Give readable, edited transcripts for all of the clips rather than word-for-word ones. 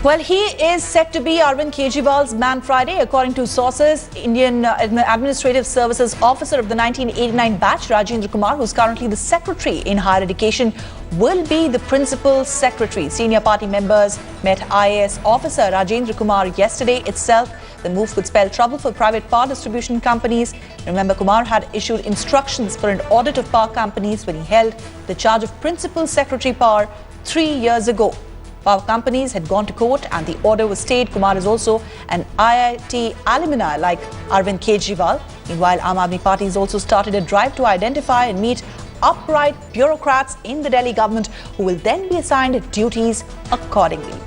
Well, he is set to be Arvind Kejriwal's man Friday. According to sources, Indian Administrative Services Officer of the 1989 batch, Rajendra Kumar, who's currently the Secretary in Higher Education, will be the Principal Secretary. Senior party members met IAS Officer Rajendra Kumar yesterday itself. The move could spell trouble for private power distribution companies. Remember, Kumar had issued instructions for an audit of power companies when he held the charge of Principal Secretary Power 3 years ago. Power companies had gone to court and the order was stayed. Kumar is also an IIT alumni like Arvind Kejriwal. Meanwhile, Aam Aadmi Party has also started a drive to identify and meet upright bureaucrats in the Delhi government who will then be assigned duties accordingly.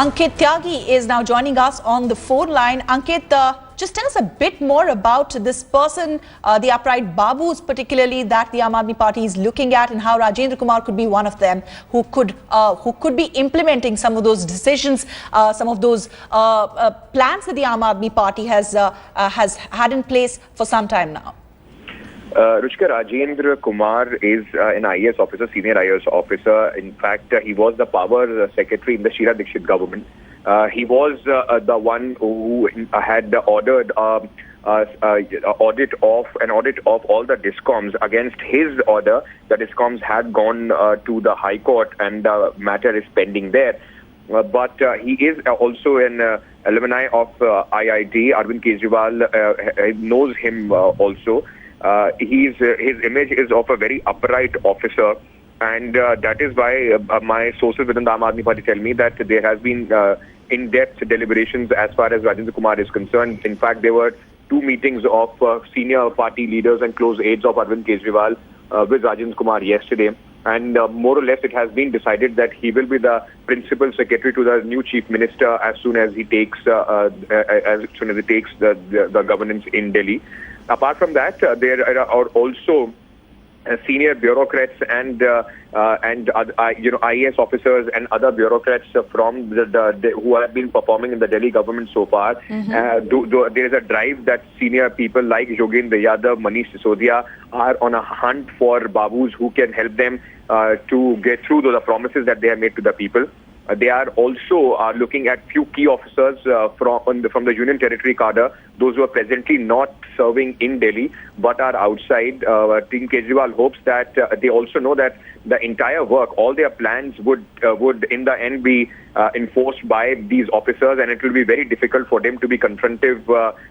Ankit Tyagi is now joining us on the phone line. Ankit, just tell us a bit more about this person, the upright Babus particularly, that the Aam Aadmi Party is looking at, and how Rajendra Kumar could be one of them who could be implementing some of those decisions, some of those plans that the Aam Aadmi Party has had in place for some time now. Ruchika, Rajendra Kumar is an IAS officer, senior IAS officer. In fact, he was the power secretary in the Sheila Dikshit government. He was the one who had ordered audit of all the discoms. Against his order, the discoms had gone to the High Court, and the matter is pending there. But he is also an alumni of IIT. Arvind Kejriwal knows him also. His image is of a very upright officer, and that is why my sources within the Aam Aadmi Party tell me that there has been in-depth deliberations as far as Rajendra Kumar is concerned. In fact, there were 2 meetings of senior party leaders and close aides of Arvind Kejriwal with Rajendra Kumar yesterday, and more or less it has been decided that he will be the principal secretary to the new chief minister as soon as he takes the governance in Delhi. Apart from that, there are also senior bureaucrats and IAS officers and other bureaucrats from who have been performing in the Delhi government so far. There is a drive that senior people like Yogendra Yadav, Manish Sisodia are on a hunt for Babus who can help them to get through the promises that they have made to the people. They are also looking at few key officers from the Union Territory cadre, those who are presently not serving in Delhi but are outside. Team Kejriwal hopes that they also know that the entire work, all their plans would in the end be enforced by these officers, and it will be very difficult for them to be confrontive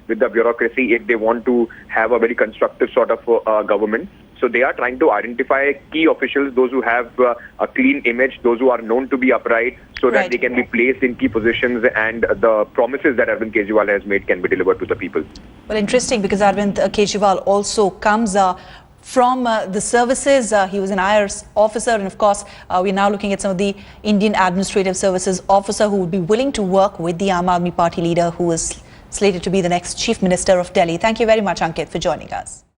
with the bureaucracy if they want to have a very constructive sort of government. So they are trying to identify key officials, those who have a clean image, those who are known to be upright, so that they can be placed in key positions and the promises that Arvind Kejriwal has made can be delivered to the people. Well, interesting, because Arvind Kejriwal also comes from the services. He was an IAS officer, and of course we're now looking at some of the Indian Administrative Services officer who would be willing to work with the Aam Aadmi Party leader, who is slated to be the next Chief Minister of Delhi. Thank you very much, Ankit, for joining us.